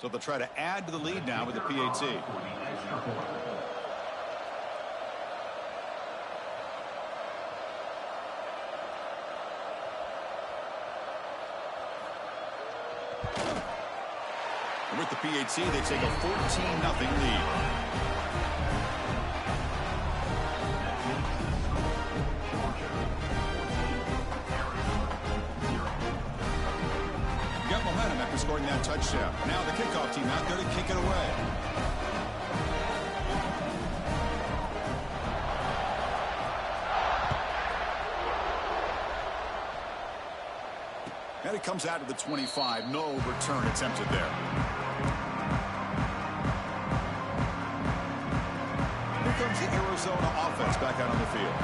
So they'll try to add to the lead now with the PAT. And with the PAT, they take a 14-0 lead. Scoring that touchdown. Now the kickoff team out there to kick it away. And it comes out to the 25. No return attempted there. Here comes the Arizona offense back out on the field.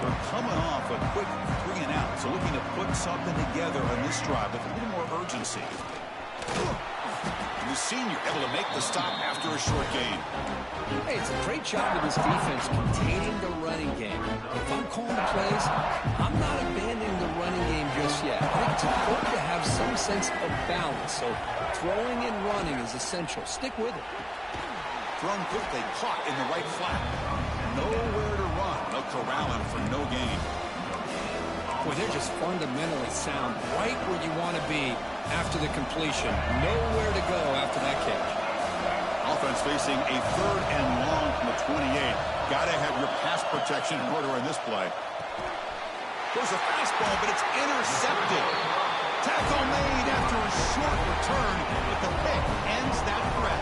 They're coming off a quick 3 and out, so looking to put something together on this drive with a little more urgency. And the senior able to make the stop after a short gain. Hey, it's a great job of this defense containing the running game. If I'm calling the plays, I'm not abandoning the running game just yet. I think it's important to have some sense of balance, so throwing and running is essential. Stick with it. Thrown quickly, caught in the right flat. Nowhere to run. They'll corral him for no gain. Boy, they're just fundamentally sound, right where you want to be after the completion. Nowhere to go after that catch. Offense facing a 3rd and long from the 28. Got to have your pass protection in order in this play. There's a fastball, but it's intercepted. Tackle made after a short return, but the pick ends that threat.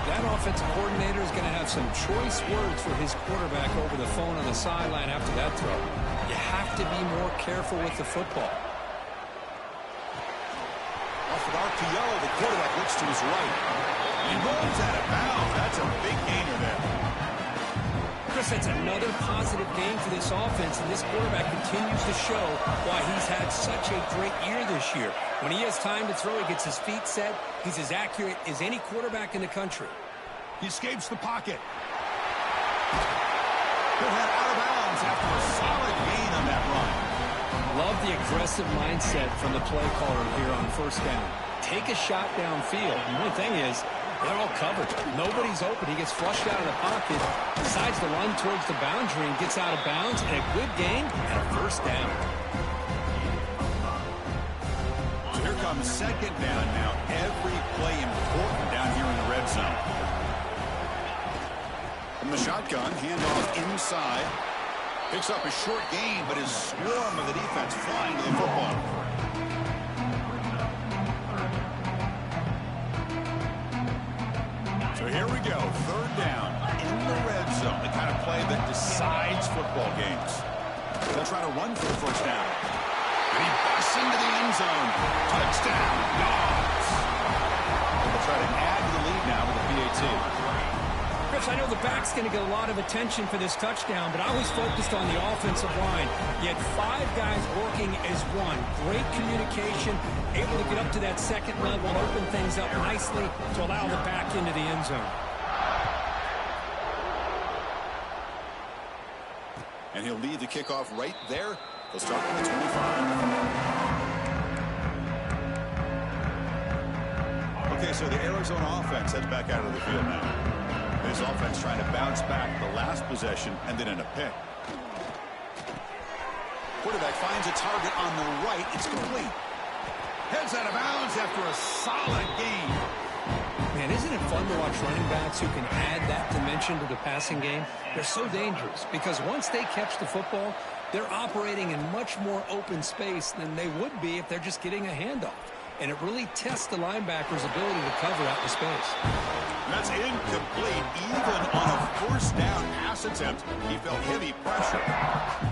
That offensive coordinator is going to have some choice words for his quarterback over the phone on the sideline after that throw. You have to be more careful with the football. Off of RPO, the quarterback looks to his right. He rolls out of bounds. That's a big gainer there. Chris, that's another positive game for this offense, and this quarterback continues to show why he's had such a great year this year. When he has time to throw, he gets his feet set. He's as accurate as any quarterback in the country. He escapes the pocket. He'll head out of bounds after a solid gain on that run. Love the aggressive mindset from the play caller here on 1st down. Take a shot downfield. And the thing is, they're all covered. Nobody's open. He gets flushed out of the pocket, decides to run towards the boundary and gets out of bounds, and a good gain and a 1st down. So here comes 2nd down now. Every play important down here in the red zone. From the shotgun, handoff inside. Picks up a short gain, but his swarm of the defense flying to the football. So here we go, 3rd down in the red zone. The kind of play that decides football games. They'll try to run for the 1st down. And he busts into the end zone. Touchdown, Dogs. They'll try to add to the lead now with the PAT. Chris, I know the back's going to get a lot of attention for this touchdown, but I was focused on the offensive line. You had 5 guys working as one. Great communication, able to get up to that 2nd level and open things up nicely to allow the back into the end zone. And he'll lead the kickoff right there. They'll start from the 25. Okay, so the Arizona offense heads back out of the field now. This offense trying to bounce back the last possession and then in a pick. Quarterback finds a target on the right. It's complete. Heads out of bounds after a solid gain. Man, isn't it fun to watch running backs who can add that dimension to the passing game? They're so dangerous because once they catch the football, they're operating in much more open space than they would be if they're just getting a handoff. And it really tests the linebacker's ability to cover out the space. That's incomplete. Even on a 1st down pass attempt, he felt heavy pressure.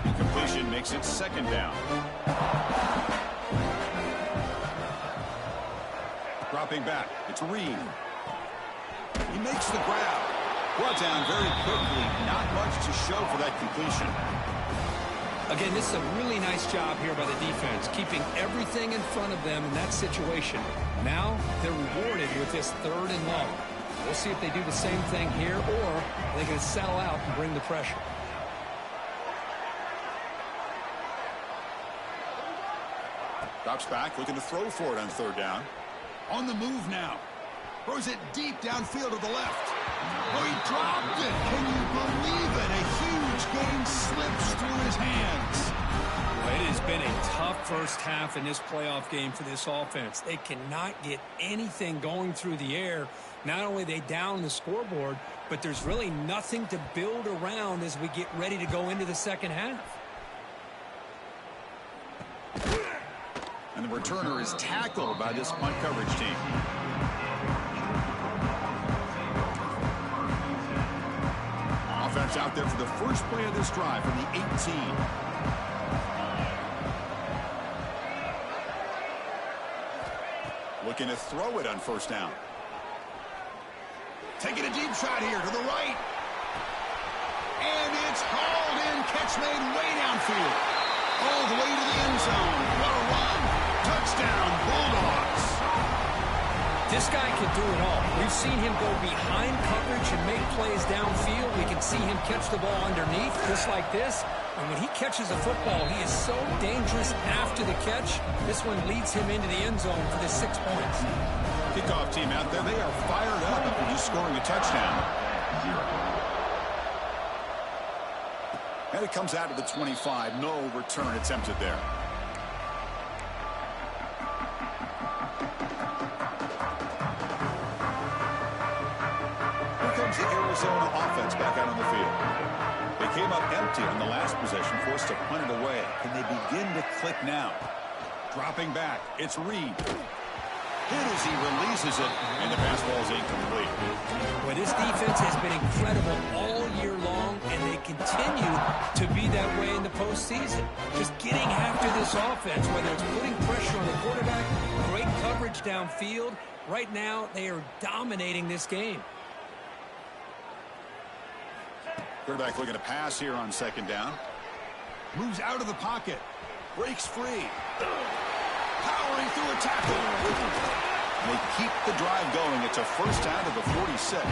Incompletion makes it 2nd down. Dropping back, it's Reed. He makes the grab. Brought down very quickly. Not much to show for that completion. Again, this is a really nice job here by the defense, keeping everything in front of them in that situation. Now they're rewarded with this 3rd and long. We'll see if they do the same thing here, or they're going to settle out and bring the pressure. Drops back, looking to throw for it on 3rd down. On the move now. Throws it deep downfield to the left. Oh, he dropped it. Can you believe it? A huge gain slips through his hands. It has been a tough first half in this playoff game for this offense. They cannot get anything going through the air. Not only are they down the scoreboard, but there's really nothing to build around as we get ready to go into the second half. And the returner is tackled by this punt coverage team. Offense out there for the first play of this drive from the 18. Looking to throw it on first down. Taking a deep shot here to the right. And it's hauled in. Catch made way downfield. All the way to the end zone. What a run. Touchdown, Bulldogs. This guy can do it all. We've seen him go behind coverage and make plays downfield. We can see him catch the ball underneath, just like this. And when he catches a football, he is so dangerous after the catch. This one leads him into the end zone for the 6 points. Kickoff team out there, they are fired up after just scoring a touchdown. And it comes out to the 25. No return attempted there. Here comes the Arizona offense back out on the field. They came up empty on the last possession, forced to punt it away. Can they begin to click now? Dropping back, it's Reed. Hit as he releases it, and the pass ball is incomplete. Well, this defense has been incredible all year long, and they continue to be that way in the postseason. Just getting after this offense, whether it's putting pressure on the quarterback, great coverage downfield. Right now, they are dominating this game. Quarterback looking to pass here on second down. Moves out of the pocket. Breaks free. Powering through a tackle. They keep the drive going. It's a first down to the 46.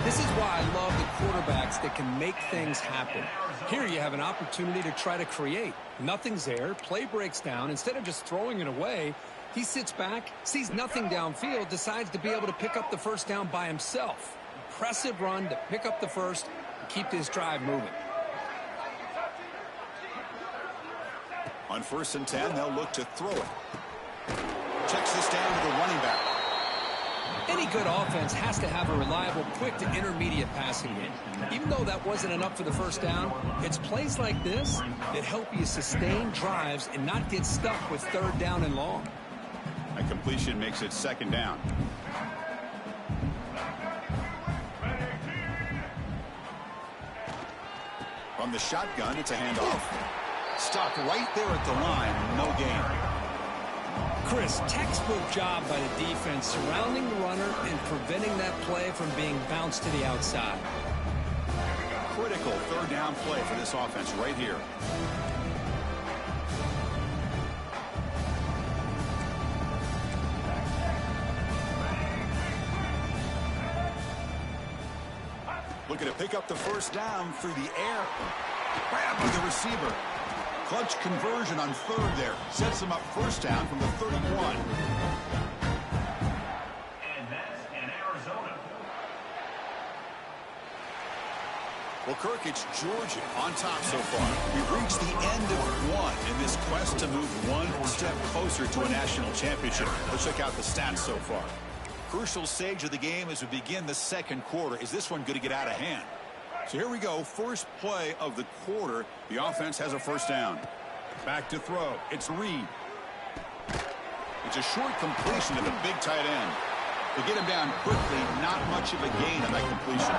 This is why I love the quarterbacks that can make things happen. Here you have an opportunity to try to create. Nothing's there. Play breaks down. Instead of just throwing it away, he sits back, sees nothing downfield, decides to be able to pick up the first down by himself. Impressive run to pick up the first and keep this drive moving. On 1st and 10, they'll look to throw it. Checks this down to the running back. Any good offense has to have a reliable, quick to intermediate passing game. Even though that wasn't enough for the first down, it's plays like this that help you sustain drives and not get stuck with 3rd down and long. A completion makes it 2nd down. From the shotgun, it's a handoff. Stopped right there at the line. No gain. Chris, textbook job by the defense surrounding the runner and preventing that play from being bounced to the outside. Critical 3rd down play for this offense right here. Looking to pick up the first down through the air. Grab by the receiver. Clutch conversion on 3rd there. Sets him up first down from the 31. And that's in Arizona. Well, Kirk, it's Georgia on top so far. We've reached the end of one in this quest to move one step closer to a national championship. Let's check out the stats so far. Crucial stage of the game as we begin the 2nd quarter. Is this one going to get out of hand? So here we go. First play of the quarter. The offense has a first down. Back to throw. It's Reed. It's a short completion to the big tight end. To get him down quickly, not much of a gain on that completion.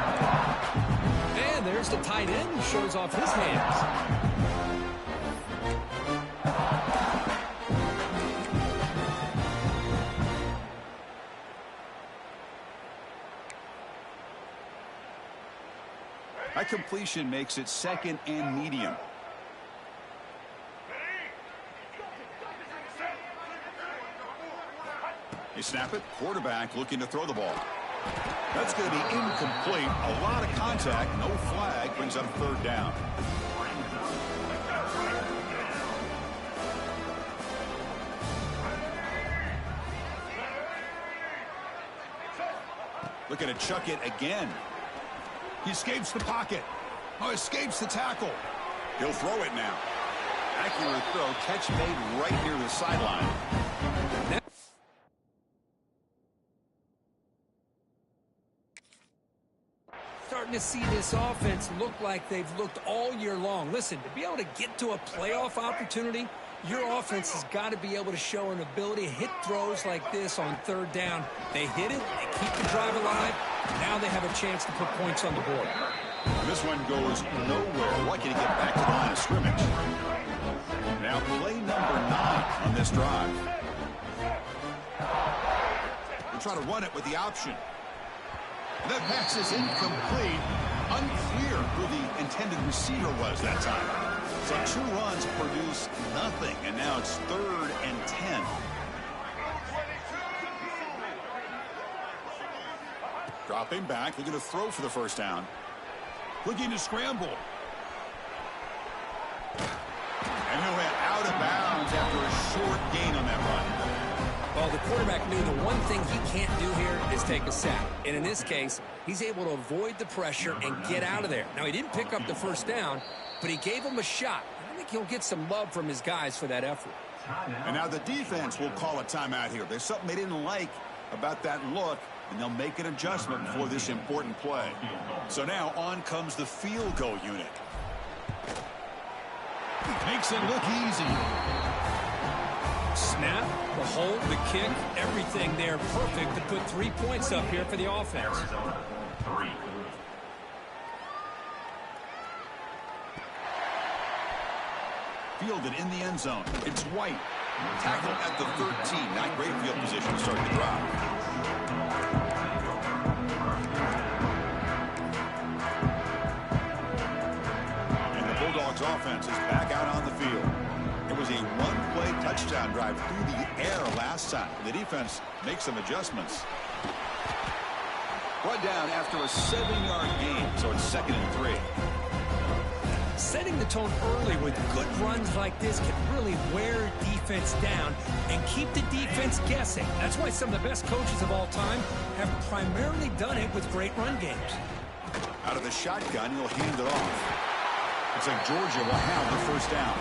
And there's the tight end who shows off his hands. That completion makes it 2nd and medium. They snap it. Quarterback looking to throw the ball. That's going to be incomplete. A lot of contact. No flag. Brings up 3rd down. Looking to chuck it again. He escapes the pocket. Oh, escapes the tackle. He'll throw it now. Accurate throw. Catch made right near the sideline. Starting to see this offense look like they've looked all year long. Listen, to be able to get to a playoff opportunity, your offense has got to be able to show an ability to hit throws like this on third down. They hit it, they keep the drive alive. Now they have a chance to put points on the board. And this one goes nowhere. Lucky to get back to the line of scrimmage. Now play number 9 on this drive. We'll try to run it with the option. That pass is incomplete. Unclear who the intended receiver was that time. So 2 runs produce nothing, and now it's 3rd and 10. Dropping back, looking to throw for the first down. Looking to scramble. And he'll head out of bounds after a short gain on that run. Well, the quarterback knew the one thing he can't do here is take a sack. And in this case, he's able to avoid the pressure and get out of there. Now, he didn't pick up the first down, but he gave him a shot. I think he'll get some love from his guys for that effort. And now the defense will call a timeout here. There's something they didn't like about that look, and they'll make an adjustment before this important play. So now on comes the field goal unit. Makes it look easy. Snap, the hold, the kick, everything there perfect to put 3 points up here for the offense. Fielded in the end zone. It's White. Tackle at the 13. Not great field position to start the drive. And the Bulldogs offense is back out on the field. It was a one-play touchdown drive through the air last time. The defense makes some adjustments. Brought down after a 7-yard gain, so it's 2nd and 3. Setting the tone early with good runs like this can really wear defense down and keep the defense guessing. That's why some of the best coaches of all time have primarily done it with great run games. Out of the shotgun, he'll hand it off. Looks like Georgia will have the first down.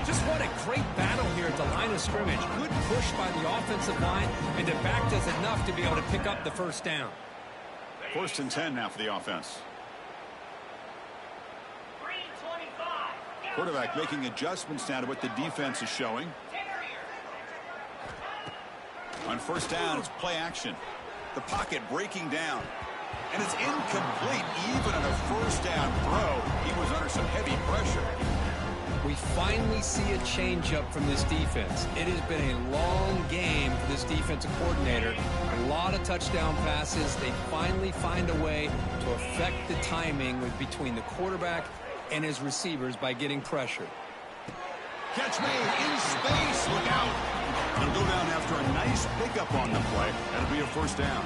Just what a great battle here at the line of scrimmage. Good push by the offensive line, and the back does enough to be able to pick up the first down. 1st and 10 now for the offense. Quarterback making adjustments now to what the defense is showing. On first down, it's play action. The pocket breaking down. And it's incomplete. Even on a first down throw, he was under some heavy pressure. We finally see a changeup from this defense. It has been a long game for this defensive coordinator. A lot of touchdown passes. They finally find a way to affect the timing between the quarterback and his receivers by getting pressure. Catch made in space. Look out. It'll go down after a nice pickup on the play. That'll be a first down.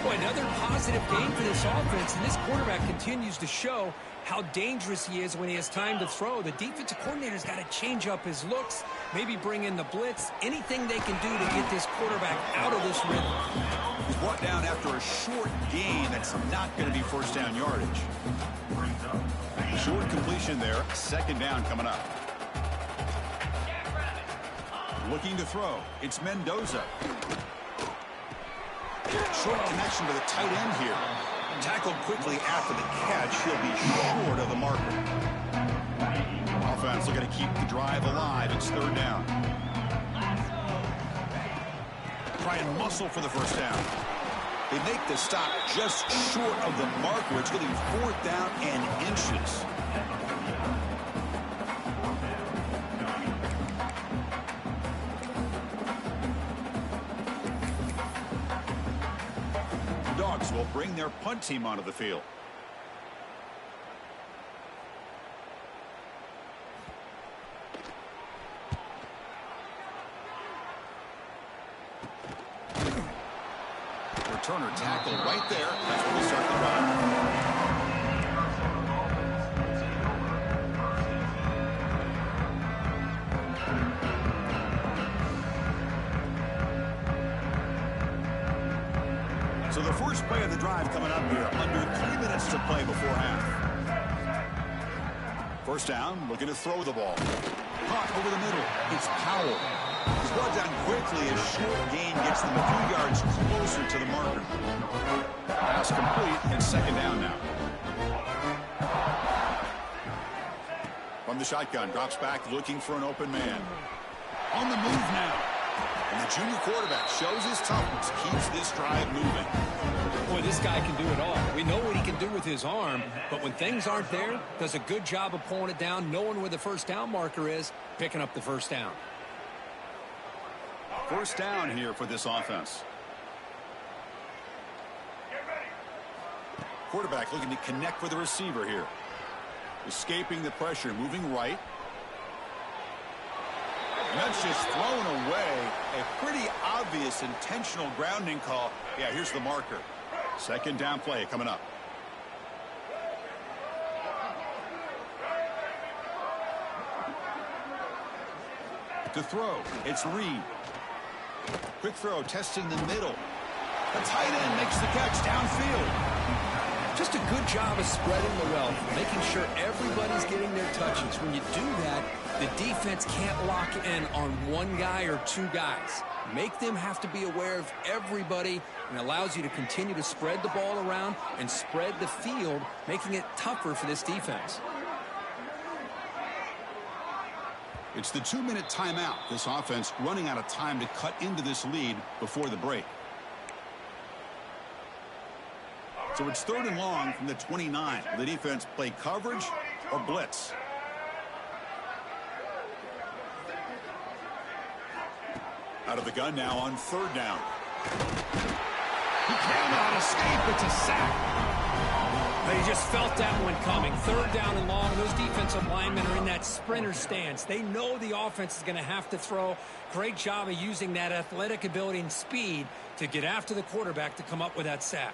Boy, another positive game for this offense, and this quarterback continues to show how dangerous he is when he has time to throw. The defensive coordinator's got to change up his looks, maybe bring in the blitz, anything they can do to get this quarterback out of this rhythm. He's brought down after a short gain. That's not going to be first down yardage. Short completion there. 2nd down coming up. Looking to throw. It's Mendoza. Short connection to the tight end here. Tackled quickly after the catch. He'll be short of the marker. Offense looking to keep the drive alive. It's 3rd down. Try and muscle for the first down. They make the stop just short of the marker. It's going to be 4th down and inches. Dogs will bring their punt team onto the field. Returner tackle right there. That's where we start the run. So the first play of the drive coming up here, under 3 minutes to play before half. First down, looking to throw the ball. Caught over the middle. It's Powell. He's brought down quickly as short gain gets them a few yards closer to the marker. Pass complete, and second down now. From the shotgun, drops back looking for an open man. On the move now. And the junior quarterback shows his toughness, keeps this drive moving. Boy, this guy can do it all. We know what he can do with his arm, but when things aren't there, does a good job of pulling it down, knowing where the first down marker is, picking up the first down. First down here for this offense. Quarterback looking to connect with the receiver here. Escaping the pressure, moving right. And that's just thrown away. A pretty obvious intentional grounding call. Yeah, here's the marker. Second down play coming up. To throw, it's Reed. Quick throw, testing the middle. The tight end makes the catch downfield. Just a good job of spreading the wealth, making sure everybody's getting their touches. When you do that, the defense can't lock in on one guy or two guys. Make them have to be aware of everybody, and allows you to continue to spread the ball around and spread the field, making it tougher for this defense. It's the 2-minute timeout. This offense running out of time to cut into this lead before the break. So it's 3rd and long from the 29. Will the defense play coverage or blitz? Out of the gun now on 3rd down. He cannot escape. It's a sack. They just felt that one coming. 3rd down and long. Those defensive linemen are in that sprinter stance. They know the offense is going to have to throw. Great job of using that athletic ability and speed to get after the quarterback to come up with that sack.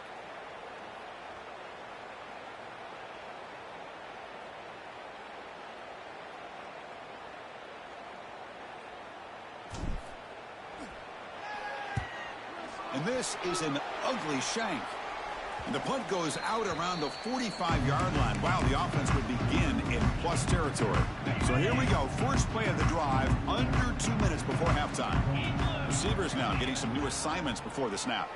And this is an ugly shank. And the punt goes out around the 45-yard line. Wow, the offense would begin in plus territory. So here we go. First play of the drive, under 2 minutes before halftime. Receivers now getting some new assignments before the snap.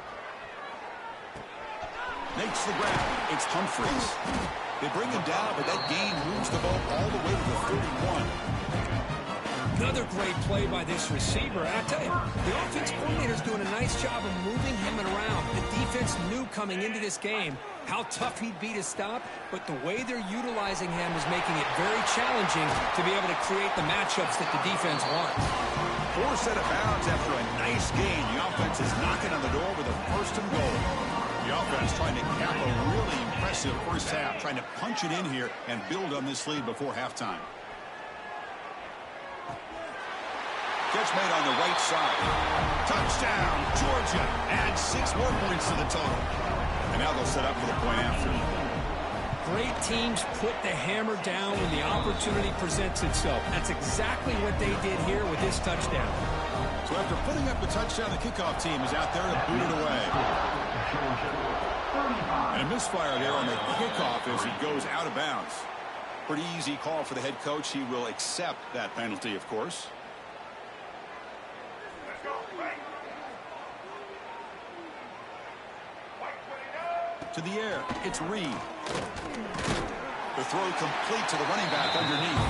Makes the grab. It's Humphreys. They bring him down, but that gain moves the ball all the way to the 31. Another great play by this receiver. And I tell you, the offense coordinator's doing a nice job of moving him around. The defense knew coming into this game how tough he'd be to stop, but the way they're utilizing him is making it very challenging to be able to create the matchups that the defense wants. 4 set of bounds after a nice gain. The offense is knocking on the door with a 1st and goal. The offense trying to cap a really impressive first half, trying to punch it in here and build on this lead before halftime. Catch made on the right side. Touchdown, Georgia. Adds 6 more points to the total. And now they'll set up for the point after. Great teams put the hammer down when the opportunity presents itself. That's exactly what they did here with this touchdown. So after putting up the touchdown, the kickoff team is out there to boot it away. And a misfire there on the kickoff as he goes out of bounds. Pretty easy call for the head coach. He will accept that penalty, of course. To the air, it's Reed. The throw complete to the running back underneath.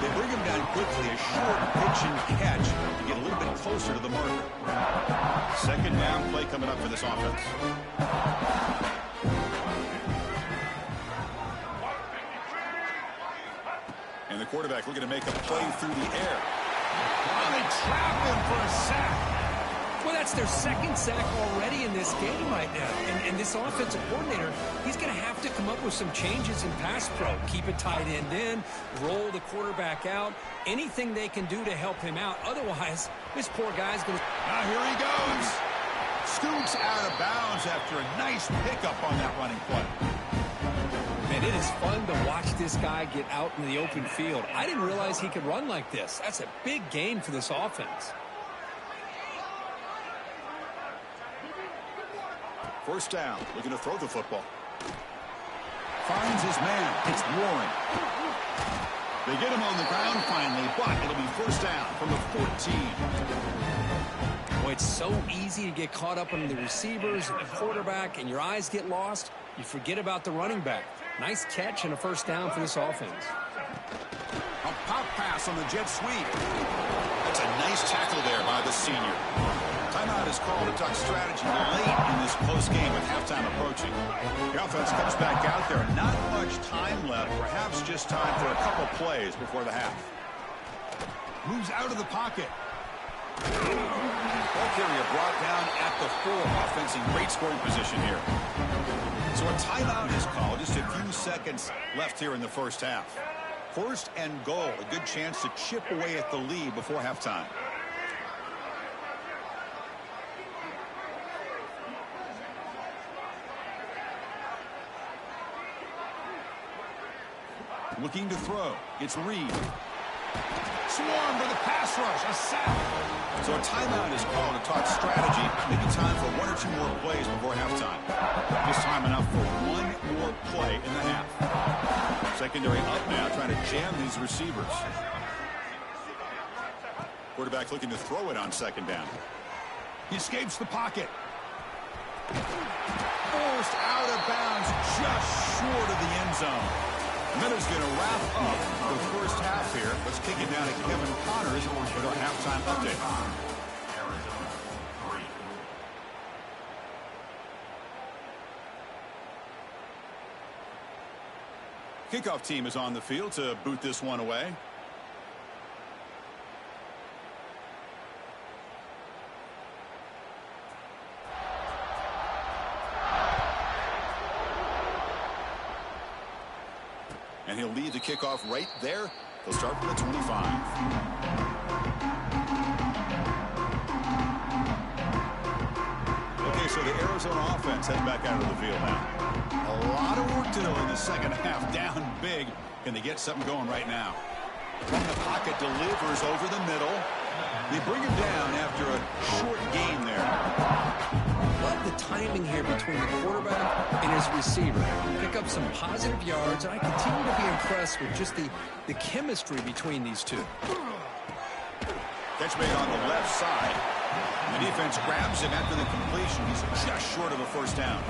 They bring him down quickly, a short pitch and catch to get a little bit closer to the marker. Second down play coming up for this offense. And the quarterback looking to make a play through the air. Oh, they trap him for a sack. Well, that's their 2nd sack already in this game right now. And this offensive coordinator, he's going to have to come up with some changes in pass pro. Keep a tight end in, roll the quarterback out, anything they can do to help him out. Otherwise, this poor guy's going to... Now here he goes. Scoots out of bounds after a nice pickup on that running play. Man, it is fun to watch this guy get out in the open field. I didn't realize he could run like this. That's a big gain for this offense. First down, looking to throw the football. Finds his man. It's Warren. They get him on the ground finally, but it'll be first down from the 14. Boy, it's so easy to get caught up in the receivers and the quarterback, and your eyes get lost. You forget about the running back. Nice catch and a first down for this offense. A pop pass on the jet sweep. That's a nice tackle there by the senior. Timeout is called to talk strategy late in this close game with halftime approaching. The offense comes back out there. Not much time left. Perhaps just time for a couple plays before the half. Moves out of the pocket. Ball carrier brought down at the 4. Offense in great scoring position here. So a timeout is called. Just a few seconds left here in the first half. First and goal. A good chance to chip away at the lead before halftime. Looking to throw. It's Reed. Swarm for the pass rush. A sack. So a timeout is called to talk strategy. Maybe time for 1 or 2 more plays before halftime. This time enough for 1 more play in the half. Secondary up now, trying to jam these receivers. Quarterback looking to throw it on second down. He escapes the pocket. Forced out of bounds just short of the end zone. Miller's going to wrap up the first half here. Let's kick it down to Kevin Connors with our halftime update. Kickoff team is on the field to boot this one away. And he'll lead the kickoff right there. He'll start from the 25. Okay, so the Arizona offense heads back out of the field now. A lot of work to do in the second half. Down big. Can they get something going right now? From the pocket, delivers over the middle. They bring him down after a short gain there. Love the timing here between the quarterback and his receiver. Pick up some positive yards, and I continue to be impressed with just the chemistry between these two. Catch made on the left side. The defense grabs him after the completion. He's just short of a first down.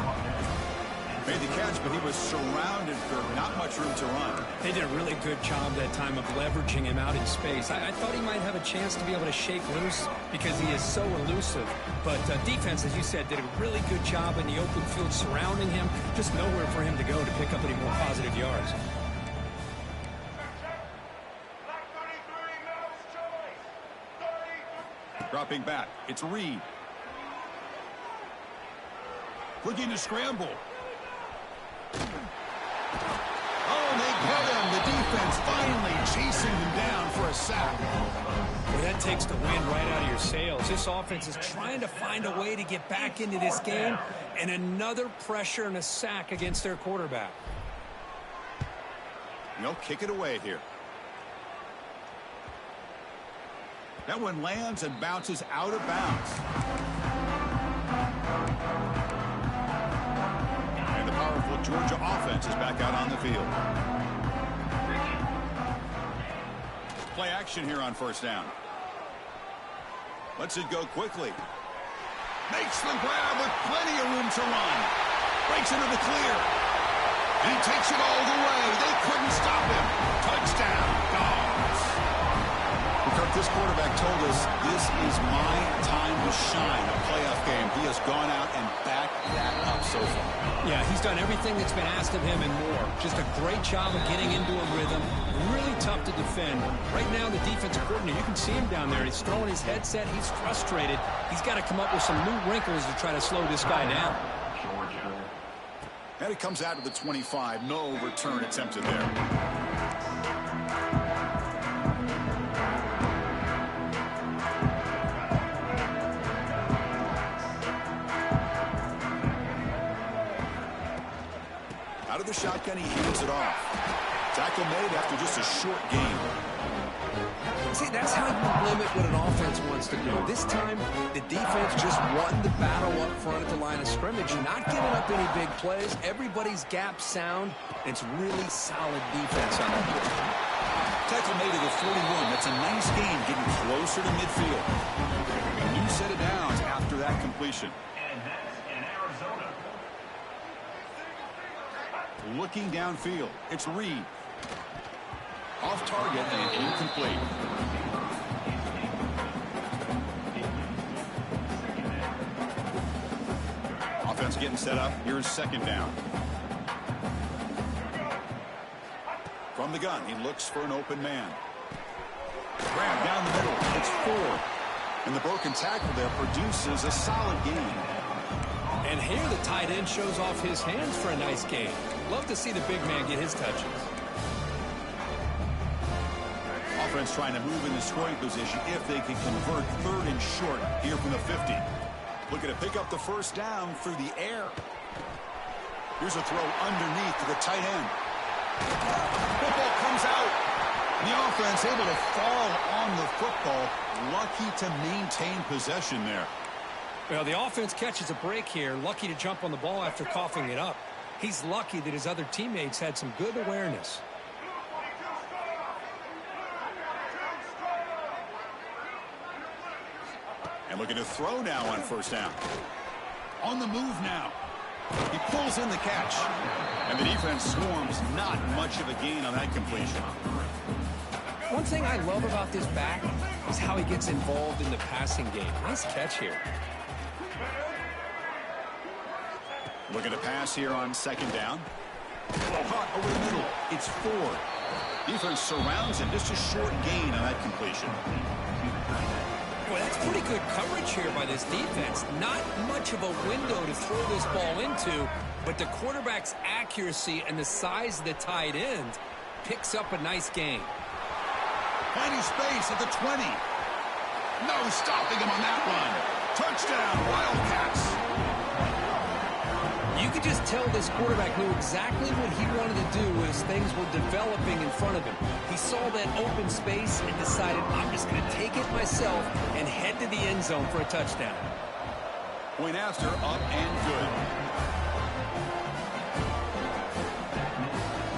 Made the catch, but he was surrounded for not much room to run. They did a really good job that time of leveraging him out in space. I thought he might have a chance to be able to shake loose because he is so elusive. But defense, as you said, did a really good job in the open field surrounding him. Just nowhere for him to go to pick up any more positive yards. Dropping back, it's Reed. Looking to scramble. Oh, they get him. The defense finally chasing him down for a sack. Well, that takes the wind right out of your sails. This offense is trying to find a way to get back into this game, and another pressure and a sack against their quarterback. They'll kick it away here. That one lands and bounces out of bounds. And the powerful Georgia offense is back out on the field. Play action here on first down. Lets it go quickly. Makes the grab with plenty of room to run. Breaks into the clear. And he takes it all the way. They couldn't stop him. Touchdown, Dogs. This quarterback told us this is my time to shine, a playoff game. He has gone out and backed that up so far. Yeah, he's done everything that's been asked of him and more. Just a great job of getting into a rhythm. Really tough to defend. Right now, the defensive coordinator, you can see him down there. He's throwing his headset. He's frustrated. He's got to come up with some new wrinkles to try to slow this guy down. And it comes out of the 25. No return attempted there. Out of the shotgun, he hands it off. Tackle made after just a short gain. See, that's how you limit what an offense wants to do. This time, the defense just won the battle up front at the line of scrimmage, not giving up any big plays. Everybody's gap sound. It's really solid defense on that play. Tackle made at the 41. That's a nice gain, getting closer to midfield. A new set of downs after that completion. And that's in Arizona. Looking downfield, it's Reed. Off target and incomplete. Offense getting set up. Here's second down. From the gun, he looks for an open man. Grab down the middle. It's 4. And the broken tackle there produces a solid gain. And here the tight end shows off his hands for a nice gain. Love to see the big man get his touches. Offense trying to move in the scoring position if they can convert 3rd and short here from the 50. Looking to pick up the first down through the air. Here's a throw underneath to the tight end. Football comes out. The offense able to fall on the football. Lucky to maintain possession there. Well, the offense catches a break here. Lucky to jump on the ball after coughing it up. He's lucky that his other teammates had some good awareness. And looking to throw now on first down. On the move now. He pulls in the catch. And the defense swarms. Not much of a gain on that completion. One thing I love about this back is how he gets involved in the passing game. Nice catch here. Looking to pass here on second down. Caught over the middle. It's 4. Defense surrounds him. Just a short gain on that completion. Boy, that's pretty good coverage here by this defense. Not much of a window to throw this ball into, but the quarterback's accuracy and the size of the tight end picks up a nice gain. Finding space at the 20. No stopping him on that run. Touchdown, Wildcats. You could just tell this quarterback knew exactly what he wanted to do as things were developing in front of him. He saw that open space and decided, I'm just going to take it myself and head to the end zone for a touchdown. Point after, up and good.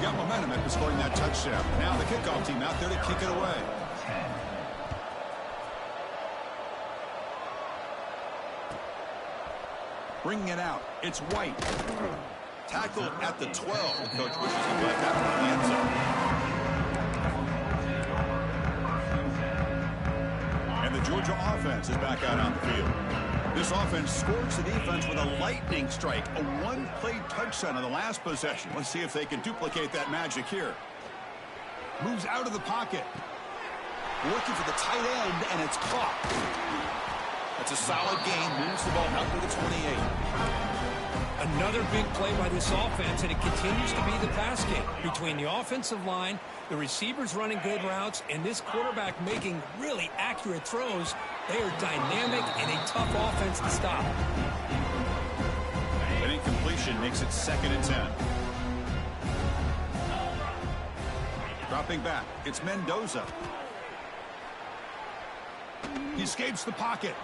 Got momentum after scoring that touchdown. Now the kickoff team out there to kick it away. Bringing it out. It's White. Tackled at the 12. The coach wishes he got that one in the end zone. And the Georgia offense is back out on the field. This offense scores the defense with a lightning strike. A one-play touchdown on the last possession. Let's see if they can duplicate that magic here. Moves out of the pocket. Looking for the tight end, and it's caught. That's a solid gain. Moves the ball out to the 28. Another big play by this offense, and it continues to be the pass game. Between the offensive line, the receivers running good routes, and this quarterback making really accurate throws, they are dynamic and a tough offense to stop. An incompletion makes it 2nd and 10. Dropping back, it's Mendoza. He escapes the pocket.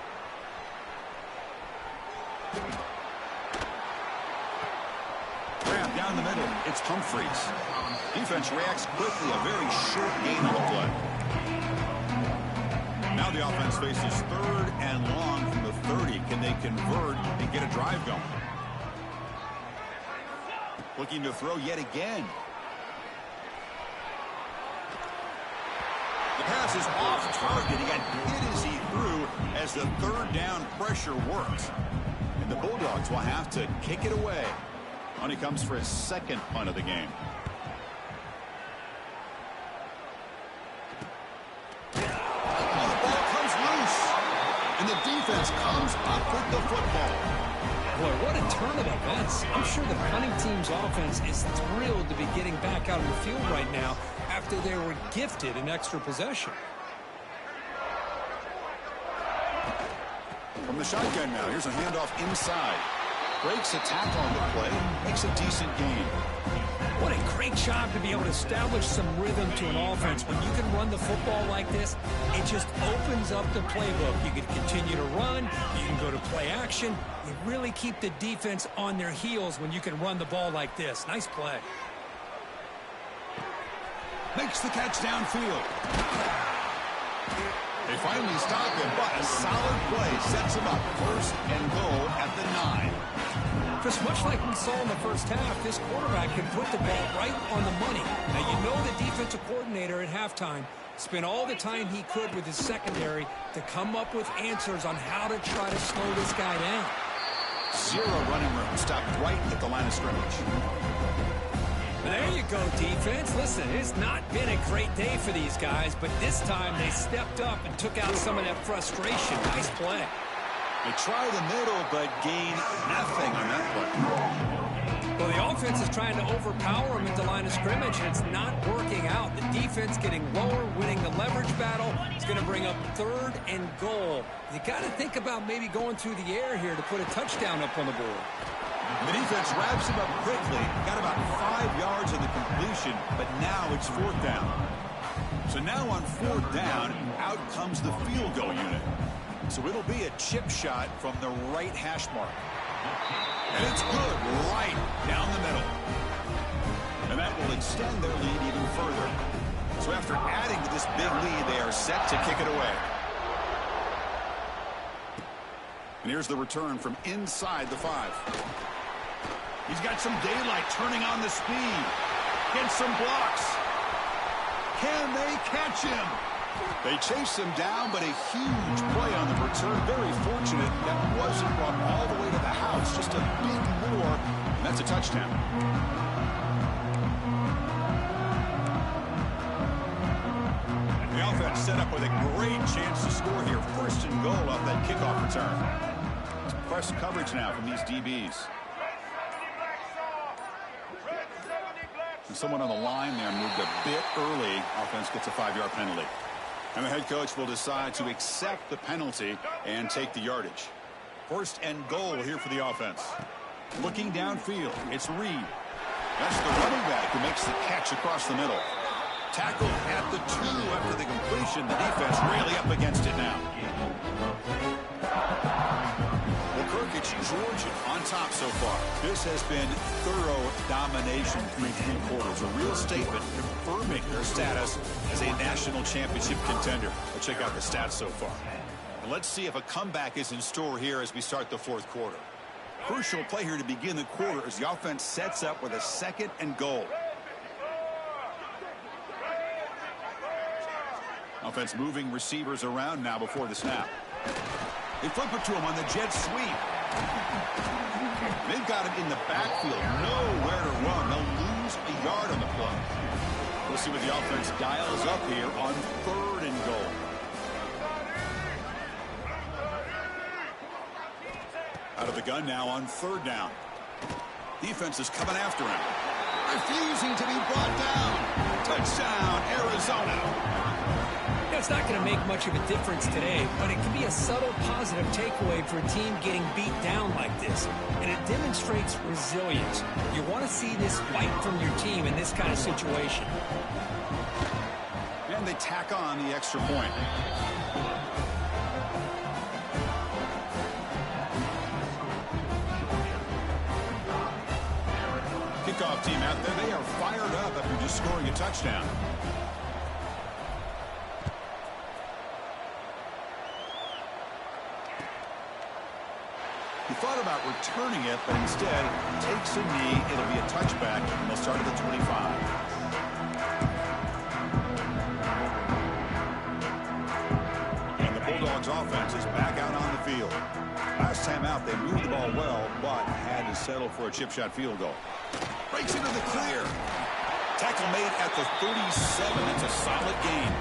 Grab down the middle. It's Humphreys. Defense reacts quickly. A very short gain on the play. Now the offense faces 3rd and long from the 30. Can they convert and get a drive going? Looking to throw yet again. The pass is off target. He got hit as he threw as the 3rd down pressure works. And the Bulldogs will have to kick it away. On he comes for his 2nd punt of the game. Oh, the ball comes loose. And the defense comes up with the football. Boy, what a turn of events. I'm sure the punting team's offense is thrilled to be getting back out on the field right now after they were gifted an extra possession. From the shotgun now, here's a handoff inside. Breaks a tackle on the play, makes a decent gain. What a great job to be able to establish some rhythm to an offense. When you can run the football like this, it just opens up the playbook. You can continue to run. You can go to play action. You really keep the defense on their heels when you can run the ball like this. Nice play. Makes the catch downfield. They finally stop him, but a solid play sets him up. First and goal at the 9. Chris, much like we saw in the first half, this quarterback can put the ball right on the money. Now, you know the defensive coordinator at halftime spent all the time he could with his secondary to come up with answers on how to try to slow this guy down. Zero running room. Stopped right at the line of scrimmage. There you go, defense. Listen, it's not been a great day for these guys, but this time they stepped up and took out some of that frustration. Nice play. They try the middle, but gain nothing on that play. Well, the offense is trying to overpower them at the line of scrimmage, and it's not working out. The defense getting lower, winning the leverage battle. It's going to bring up 3rd and goal. You got to think about maybe going through the air here to put a touchdown up on the board. The defense wraps him up quickly. Got about 5 yards of the completion, but now it's 4th down. So now on 4th down, out comes the field goal unit. So it'll be a chip shot from the right hash mark. And it's good right down the middle. And that will extend their lead even further. So after adding to this big lead, they are set to kick it away. And here's the return from inside the 5. He's got some daylight turning on the speed. Gets some blocks. Can they catch him? They chase him down, but a huge play on the return. Very fortunate that wasn't brought all the way to the house. Just a big more, and that's a touchdown. And the offense set up with a great chance to score here. 1st and goal off that kickoff return. It's press coverage now from these DBs. And someone on the line there moved a bit early. Offense gets a 5-yard penalty. And the head coach will decide to accept the penalty and take the yardage. 1st and goal here for the offense. Looking downfield, it's Reed. That's the running back who makes the catch across the middle. Tackled at the 2 after the completion. The defense really up against it now. Well, Kirkich, Georgia on top so far. This has been thorough domination through 3 quarters. A real statement confirming their status as a national championship contender. Let's check out the stats so far. And let's see if a comeback is in store here as we start the 4th quarter. Crucial play here to begin the quarter as the offense sets up with a 2nd and goal. Offense moving receivers around now before the snap. They flip it to him on the jet sweep. They've got him in the backfield. Nowhere to run. They'll lose a yard on the play. We'll see what the offense dials up here on 3rd and goal. Out of the gun now on 3rd down. Defense is coming after him. Refusing to be brought down. Touchdown, Arizona. It's not going to make much of a difference today, but it can be a subtle positive takeaway for a team getting beat down like this. And it demonstrates resilience. You want to see this fight from your team in this kind of situation. And they tack on the extra point. Kickoff team out there. They are fired up after just scoring a touchdown. He thought about returning it, but instead takes a knee. It'll be a touchback, and they'll start at the 25. And the Bulldogs offense is back out on the field. Last time out, they moved the ball well, but had to settle for a chip shot field goal. Breaks into the clear. Tackle made at the 37. It's a solid gain.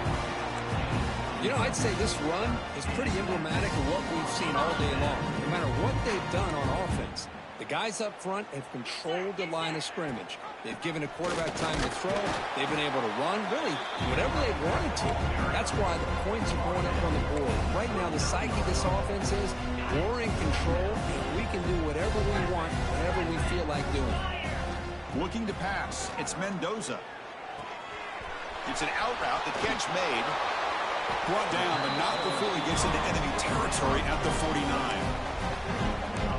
You know, I'd say this run is pretty emblematic of what we've seen all day long. No matter what they've done on offense, the guys up front have controlled the line of scrimmage. They've given a quarterback time to throw. They've been able to run, really, whatever they've wanted to. That's why the points are going up on the board. Right now, the psyche of this offense is we're in control, and we can do whatever we want, whatever we feel like doing. Looking to pass. It's Mendoza. It's an out route. The catch made. Brought down, but not before he gets into enemy territory at the 49.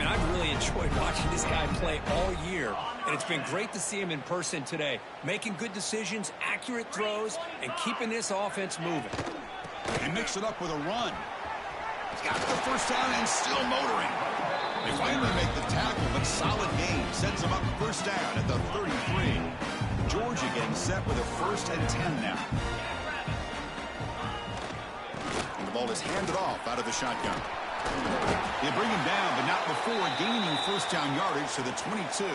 And I've really enjoyed watching this guy play all year, and it's been great to see him in person today, making good decisions, accurate throws, and keeping this offense moving. And mix it up with a run. He's got the first down and still motoring. They finally make the tackle, but solid gain sends him up first down at the 33. Georgia getting set with a 1st and 10 now. And the ball is handed off out of the shotgun. They bring him down, but not before gaining first down yardage to the 22.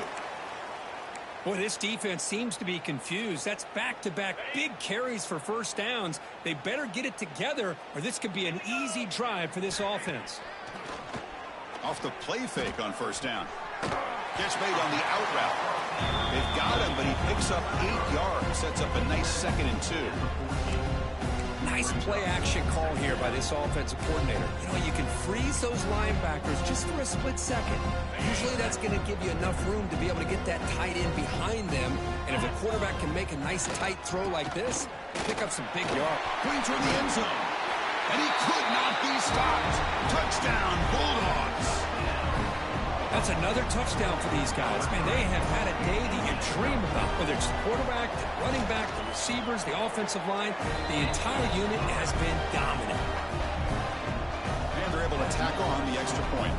Boy, this defense seems to be confused. That's back-to-back big carries for first downs. They better get it together, or this could be an easy drive for this offense. Off the play fake on first down. Catch made on the out route. They've got him, but he picks up 8 yards. Sets up a nice 2nd and 2. Nice play-action call here by this offensive coordinator. You know, you can freeze those linebackers just for a split second. Usually that's going to give you enough room to be able to get that tight end behind them. And if the quarterback can make a nice tight throw like this, pick up some big yards. Going toward the end zone. And he could not be stopped. Touchdown, Bulldogs. That's another touchdown for these guys. Man, they have had a day that you dream about, whether it's the quarterback, the running back, the receivers, the offensive line. The entire unit has been dominant. And they're able to tackle on the extra point.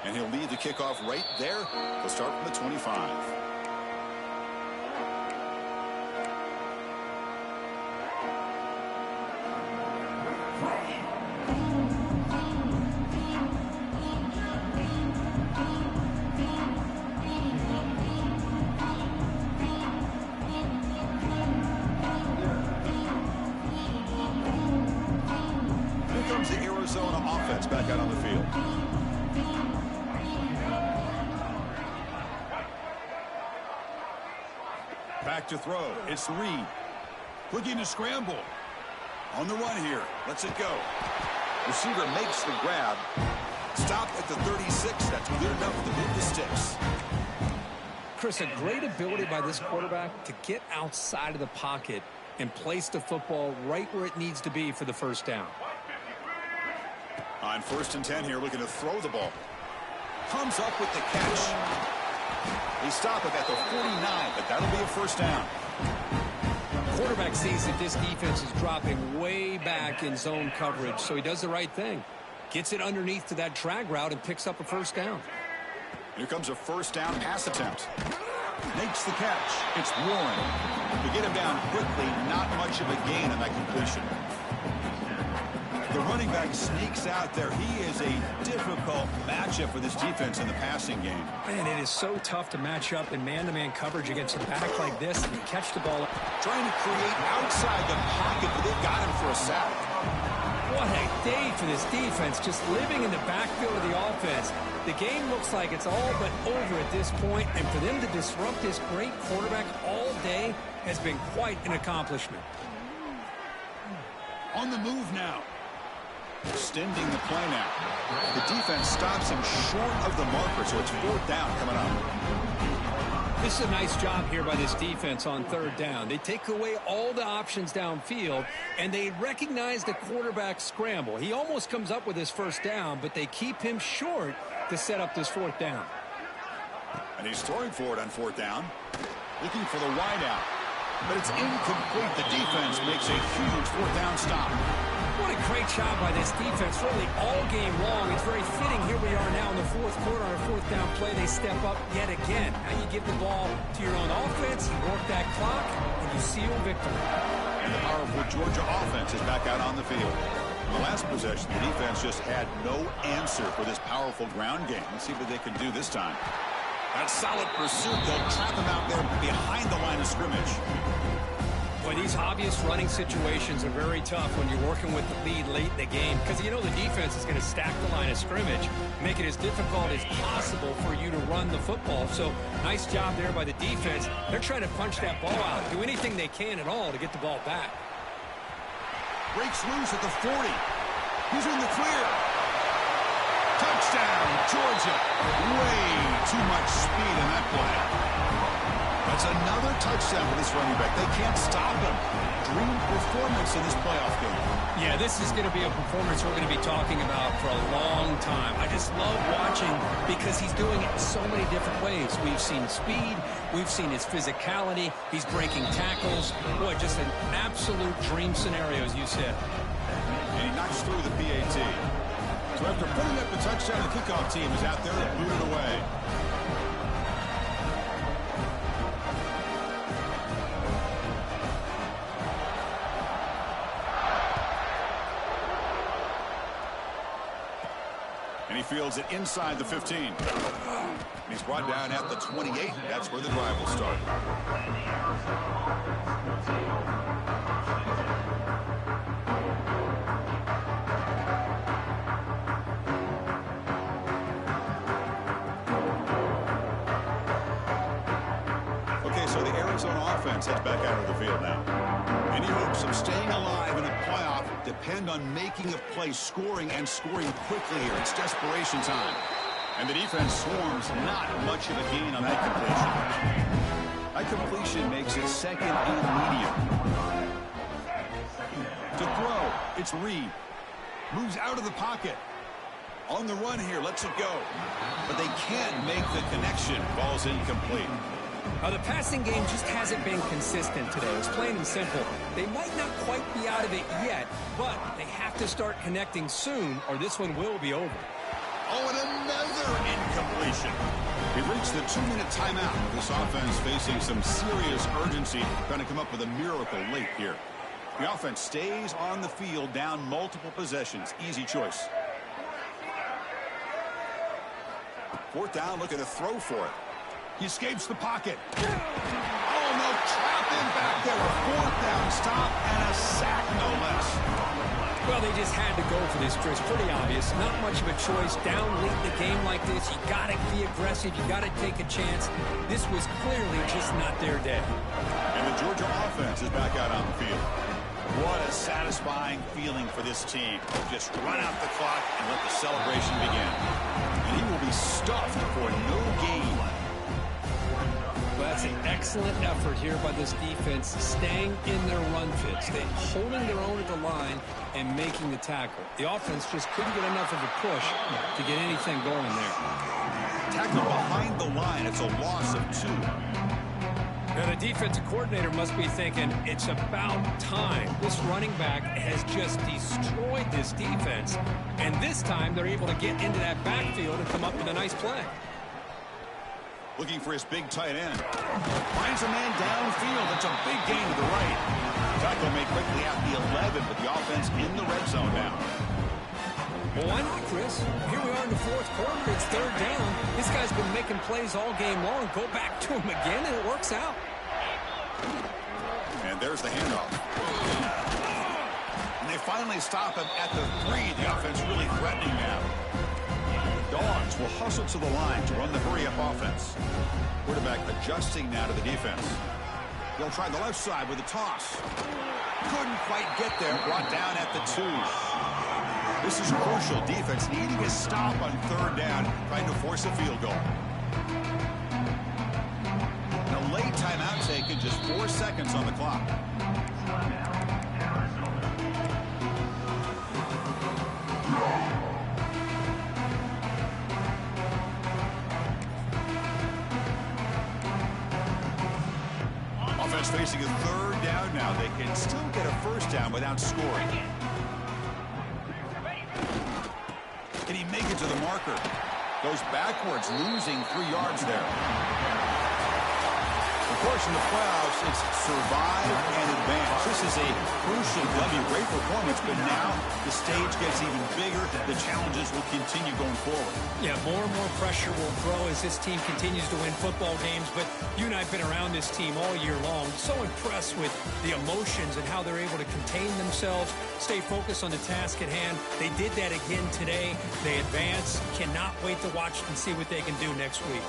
And he'll lead the kickoff right there. He'll start from the 25. Back out on the field. Back to throw. It's Reed. Looking to scramble. On the run here. Lets it go. Receiver makes the grab. Stop at the 36. That's good enough to move the sticks. Chris, a great ability by this quarterback to get outside of the pocket and place the football right where it needs to be for the first down. On 1st and 10 here, looking to throw the ball. Comes up with the catch. They stop it at the 49, but that'll be a first down. Quarterback sees that this defense is dropping way back in zone coverage, so he does the right thing. Gets it underneath to that drag route and picks up a first down. Here comes a first down pass attempt. Makes the catch. It's Warren. To get him down quickly, not much of a gain on that completion. The running back sneaks out there. He is a difficult matchup for this defense in the passing game. Man, it is so tough to match up in man-to-man coverage against a back like this and you catch the ball. Trying to create outside the pocket, but they've got him for a sack. What a day for this defense, just living in the backfield of the offense. The game looks like it's all but over at this point, and for them to disrupt this great quarterback all day has been quite an accomplishment. On the move now. Extending the play now. The defense stops him short of the marker, so it's 4th down coming up. This is a nice job here by this defense on 3rd down. They take away all the options downfield, and they recognize the quarterback scramble. He almost comes up with his first down, but they keep him short to set up this 4th down. And he's throwing for it on 4th down. Looking for the wide out. But it's incomplete. The defense makes a huge 4th down stop. What a great job by this defense, really all game long. It's very fitting. Here we are now in the 4th quarter on a 4th down play. They step up yet again. Now you give the ball to your own offense, you work that clock, and you seal victory. And the powerful Georgia offense is back out on the field. In the last possession, the defense just had no answer for this powerful ground game. Let's see what they can do this time. That solid pursuit. They'll trap him out there behind the line of scrimmage. Boy, these obvious running situations are very tough when you're working with the lead late in the game because you know the defense is going to stack the line of scrimmage, make it as difficult as possible for you to run the football. So nice job there by the defense. They're trying to punch that ball out, do anything they can at all to get the ball back. breaks loose at the 40. He's in the clear. Touchdown, Georgia. Way too much speed in that play. That's another touchdown for this running back. They can't stop him. Dream performance in this playoff game. Yeah, this is going to be a performance we're going to be talking about for a long time. I just love watching because he's doing it in so many different ways. We've seen speed. We've seen his physicality. He's breaking tackles. Boy, just an absolute dream scenario, as you said. And he knocks through the PAT. So after putting up the touchdown, the kickoff team is out there to boot it away. And he fields it inside the 15. And he's brought down at the 28. That's where the drive will start. Okay, so the Arizona offense heads back out of the field now. Any hopes of staying alive in a playoff depend on making a play, scoring, and scoring quickly here. It's desperation time. And the defense swarms, not much of a gain on that completion. That completion makes it second and medium. To throw, it's Reed. Moves out of the pocket. On the run here, lets it go. But they can't make the connection. Ball's incomplete. The passing game just hasn't been consistent today. It's plain and simple. They might not quite be out of it yet, but they have to start connecting soon or this one will be over. Oh, and another incompletion. We reached the 2-minute timeout. This offense facing some serious urgency, trying to come up with a miracle late here. The offense stays on the field, down multiple possessions. Easy choice. Fourth down, looking to throw for it. He escapes the pocket. Oh, no, trapped in back there. A fourth down stop and a sack, no less. Well, they just had to go for this, Chris. Pretty obvious. Not much of a choice. Down late in the game like this, you got to be aggressive. You got to take a chance. This was clearly just not their day. And the Georgia offense is back out on the field. What a satisfying feeling for this team. Just run out the clock and let the celebration begin. And he will be stuffed for no gain. Well, that's an excellent effort here by this defense, staying in their run fits. They're holding their own at the line and making the tackle. The offense just couldn't get enough of a push to get anything going there. Tackle behind the line. It's a loss of 2. Now, the defensive coordinator must be thinking, it's about time. This running back has just destroyed this defense, and this time they're able to get into that backfield and come up with a nice play. Looking for his big tight end. Finds a man downfield. It's a big gain to the right. Tackle made quickly at the 11, but the offense in the red zone now. Well, why not, Chris? Here we are in the fourth quarter. It's third down. This guy's been making plays all game long. Go back to him again, and it works out. And there's the handoff. And they finally stop him at the 3. The offense really threatening now. Dogs will hustle to the line to run the hurry-up offense. Quarterback adjusting now to the defense. They'll try the left side with a toss. Couldn't quite get there. Brought down at the 2. This is crucial. Defense needing a stop on third down, trying to force a field goal. And a late timeout taken, just 4 seconds on the clock. Offense facing a third down now. They can still get a first down without scoring. Can he make it to the marker? Goes backwards, losing 3 yards there. Of course, in the playoffs, it's survive and advance. This is a crucial W. Great performance, but now the stage gets even bigger. The challenges will continue going forward. Yeah, more and more pressure will grow as this team continues to win football games. But you and I have been around this team all year long. So impressed with the emotions and how they're able to contain themselves, stay focused on the task at hand. They did that again today. They advance. Cannot wait to watch and see what they can do next week.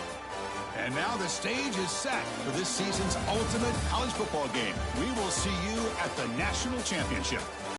And now the stage is set for this season's ultimate college football game. We will see you at the National Championship.